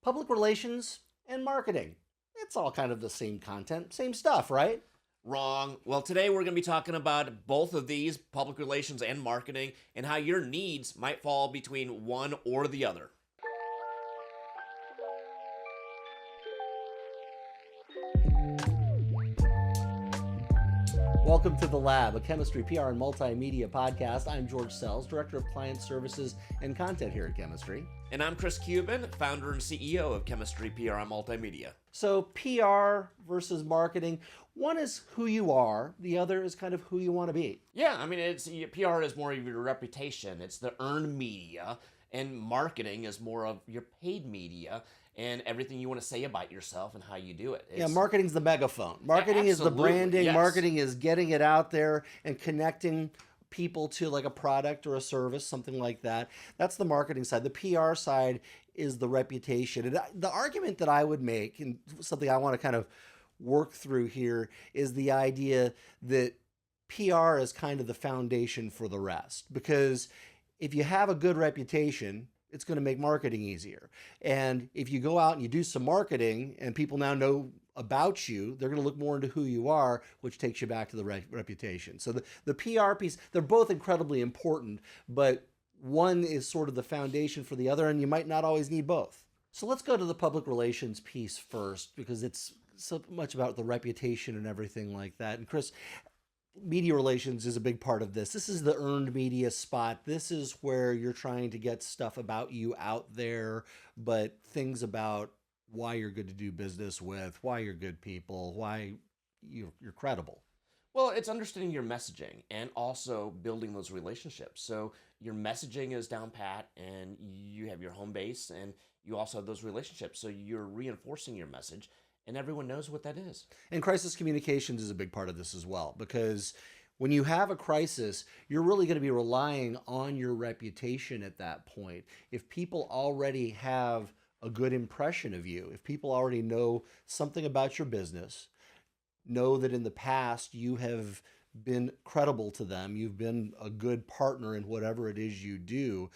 Public relations and marketing. It's all kind of the same content, same stuff, right? Wrong. Well, today we're going to be talking about both of these, public relations and marketing, and how your needs might fall between one or the other. Welcome to The Lab, a chemistry, PR, and multimedia podcast. I'm George Sells, Director of Client Services and Content here at Chemistry. And I'm Chris Cuban, founder and CEO of Chemistry, PR, and Multimedia. So PR versus marketing, one is who you are, the other is kind of who you want to be. Yeah, I mean, PR is more of your reputation. It's the earned media, and marketing is more of your paid media and everything you want to say about yourself and how you do it. Marketing's the megaphone. Marketing is the branding. Yes. Marketing is getting it out there and connecting people to like a product or a service, something like that. That's the marketing side. The PR side is the reputation. And the argument that I would make, and something I want to kind of work through here, is the idea that PR is kind of the foundation for the rest. Because if you have a good reputation, it's going to make marketing easier. And if you go out and you do some marketing and people now know about you, they're going to look more into who you are, which takes you back to the reputation. So the PR piece, they're both incredibly important, but one is sort of the foundation for the other, and you might not always need both. So let's go to the public relations piece first, because it's so much about the reputation and everything like that. And Chris, media relations is a big part of this. This is the earned media spot. This is where you're trying to get stuff about you out there, but things about why you're good to do business with, why you're good people, why you're credible. Well, it's understanding your messaging and also building those relationships. So your messaging is down pat and you have your home base and you also have those relationships. So you're reinforcing your message and everyone knows what that is. And crisis communications is a big part of this as well, because when you have a crisis, you're really going to be relying on your reputation at that point. If people already have a good impression of you, if people already know something about your business, know that in the past you have been credible to them, you've been a good partner in whatever it is you do,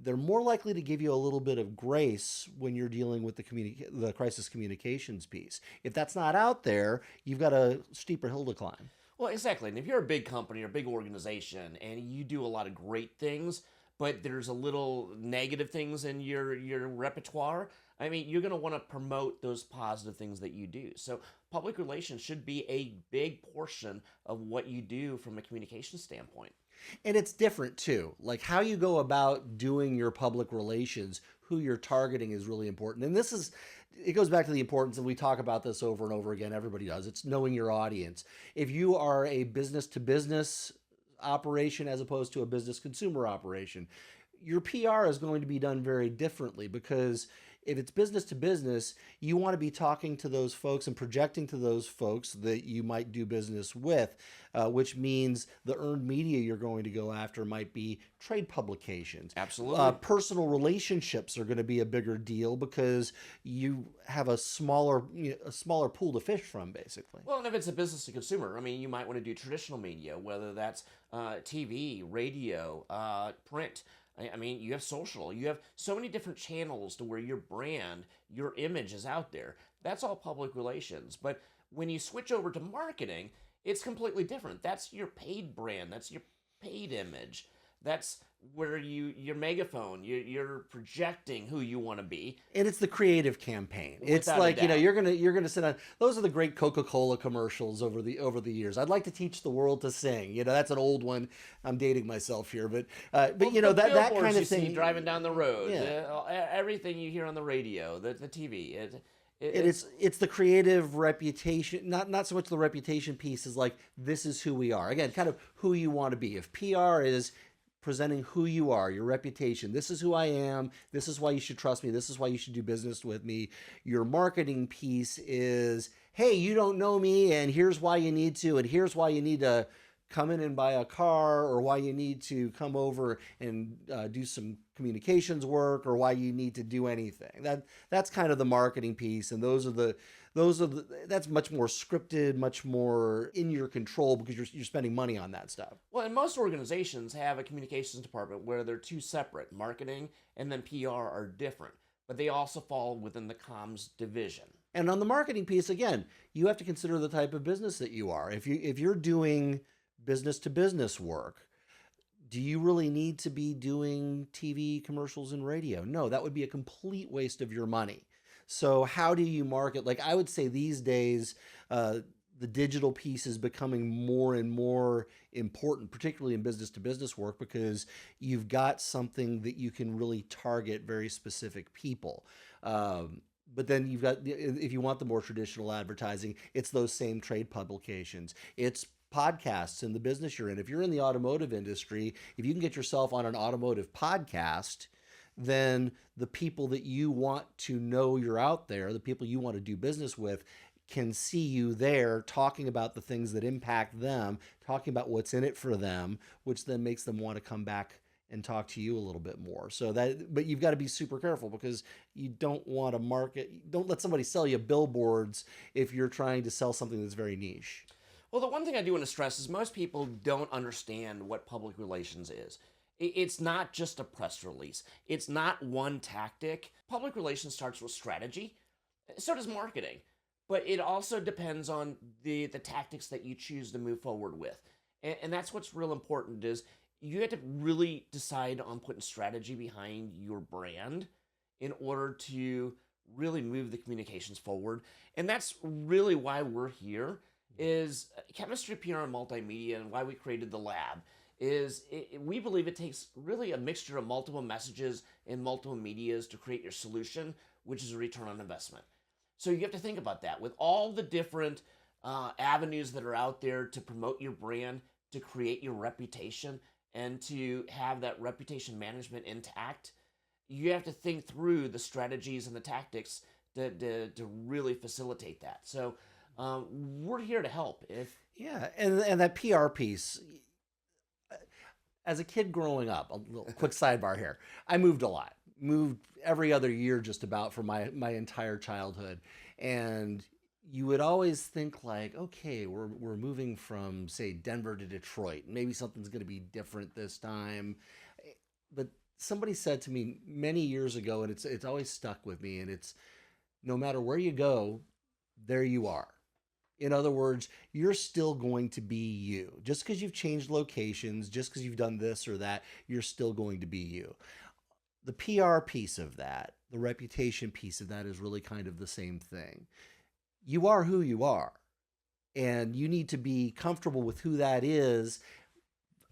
they're more likely to give you a little bit of grace when you're dealing with the crisis communications piece. If that's not out there, you've got a steeper hill to climb. Well, exactly. And if you're a big company or a big organization and you do a lot of great things, but there's a little negative things in your repertoire, I mean, you're going to want to promote those positive things that you do. So public relations should be a big portion of what you do from a communication standpoint. And it's different too. Like how you go about doing your public relations, who you're targeting is really important. And it goes back to the importance, and we talk about this over and over again. Everybody does. It's knowing your audience. If you are a business to business operation as opposed to a business consumer operation, your PR is going to be done very differently, because if it's business to business, you want to be talking to those folks and projecting to those folks that you might do business with, which means the earned media you're going to go after might be trade publications. Absolutely. Personal relationships are going to be a bigger deal because you have a smaller pool to fish from, basically. Well, and if it's a business to consumer, I mean, you might want to do traditional media, whether that's TV, radio, print. I mean, you have social. You have so many different channels to where your brand, your image is out there. That's all public relations. But when you switch over to marketing, it's completely different. That's your paid brand. That's your paid image. That's where your megaphone, you're projecting who you want to be. And it's the creative campaign. It's Without a like, doubt. you're gonna sit on, those are the great Coca-Cola commercials over the years. I'd like to teach the world to sing. That's an old one. I'm dating myself here, but Well, that the kind billboards of you see thing. driving down the road, Yeah. everything you hear on the radio, the TV. It's the creative reputation, not so much the reputation piece is like, this is who we are. Again, kind of who you want to be. If PR is presenting who you are, your reputation, this is who I am, this is why you should trust me, this is why you should do business with me. Your marketing piece is, hey, you don't know me, and here's why you need to, and here's why you need to come in and buy a car, or why you need to come over and do some communications work, or why you need to do anything. That's kind of the marketing piece, and that's much more scripted, much more in your control, because you're spending money on that stuff. Well, and most organizations have a communications department where they're two separate. Marketing and then PR are different. but they also fall within the comms division. And on the marketing piece, again, you have to consider the type of business that you are. If you're doing business to business work, do you really need to be doing TV commercials and radio? No, that would be a complete waste of your money. So how do you market? Like I would say these days, the digital piece is becoming more and more important, particularly in business to business work, because you've got something that you can really target very specific people. But then you've got, if you want the more traditional advertising, it's those same trade publications. It's podcasts in the business you're in. If you're in the automotive industry, if you can get yourself on an automotive podcast, then the people that you want to know you're out there, the people you want to do business with, can see you there talking about the things that impact them, talking about what's in it for them, which then makes them want to come back and talk to you a little bit more. So that, but you've got to be super careful because you don't want to market, don't let somebody sell you billboards if you're trying to sell something that's very niche. Well, the one thing I do want to stress is most people don't understand what public relations is. It's not just a press release. It's not one tactic. Public relations starts with strategy. So does marketing. But it also depends on the tactics that you choose to move forward with. And that's what's real important is you have to really decide on putting strategy behind your brand in order to really move the communications forward. And that's really why we're here is chemistry, PR, and multimedia, and why we created the lab is we believe it takes really a mixture of multiple messages and multiple medias to create your solution, which is a return on investment. So you have to think about that with all the different avenues that are out there to promote your brand, to create your reputation, and to have that reputation management intact. You have to think through the strategies and the tactics to really facilitate that. So we're here to help. Yeah, and that PR piece. As a kid growing up, a little quick sidebar here, I moved a lot. Moved every other year just about for my entire childhood. And you would always think like, okay, we're moving from, say, Denver to Detroit. Maybe something's going to be different this time. But somebody said to me many years ago, and it's always stuck with me, and it's no matter where you go, there you are. In other words, you're still going to be you. Just because you've changed locations, just because you've done this or that, you're still going to be you. The PR piece of that, the reputation piece of that is really kind of the same thing. You are who you are, and you need to be comfortable with who that is,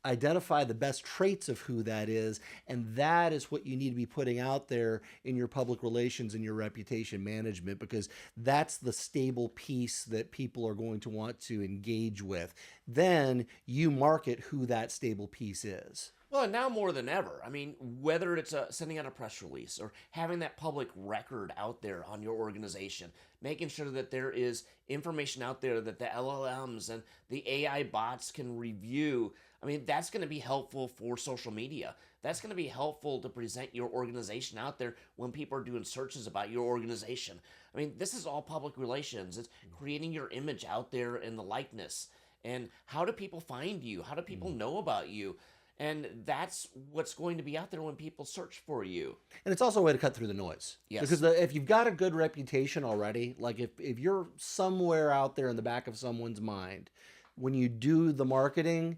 identify the best traits of who that is, and that is what you need to be putting out there in your public relations and your reputation management, because that's the stable piece that people are going to want to engage with. Then you market who that stable piece is. Well, and now more than ever. I mean, whether it's sending out a press release or having that public record out there on your organization, making sure that there is information out there that the LLMs and the AI bots can review. I mean, that's going to be helpful for social media. That's going to be helpful to present your organization out there when people are doing searches about your organization. I mean, this is all public relations. It's creating your image out there in the likeness. And how do people find you? How do people know about you? And that's what's going to be out there when people search for you. And it's also a way to cut through the noise. Yes. Because if you've got a good reputation already, like if you're somewhere out there in the back of someone's mind, when you do the marketing,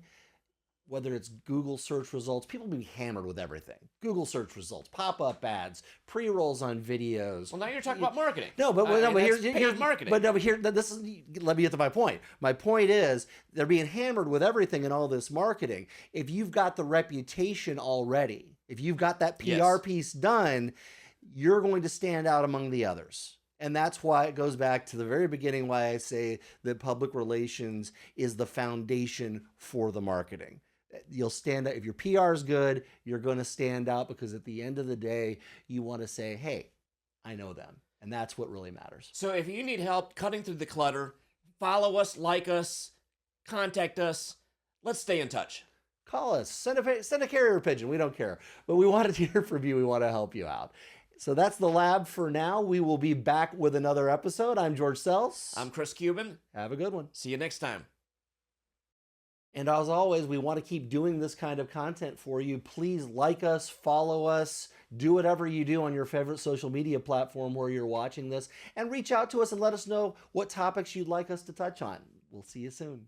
whether it's Google search results, people be hammered with everything. Google search results, pop-up ads, pre-rolls on videos. Well, now you're talking about marketing. No, but here's marketing. But here, this is. Let me get to my point. My point is they're being hammered with everything in all this marketing. If you've got the reputation already, if you've got that PR piece done, you're going to stand out among the others. And that's why it goes back to the very beginning, why I say that public relations is the foundation for the marketing. You'll stand out. If your PR is good, you're going to stand out because at the end of the day, you want to say, hey, I know them. And that's what really matters. So if you need help cutting through the clutter, follow us, like us, contact us. Let's stay in touch. Call us. Send a carrier pigeon. We don't care. But we wanted to hear from you. We want to help you out. So that's the lab for now. We will be back with another episode. I'm George Sells. I'm Chris Cuban. Have a good one. See you next time. And as always, we want to keep doing this kind of content for you. Please like us, follow us, do whatever you do on your favorite social media platform where you're watching this, and reach out to us and let us know what topics you'd like us to touch on. We'll see you soon.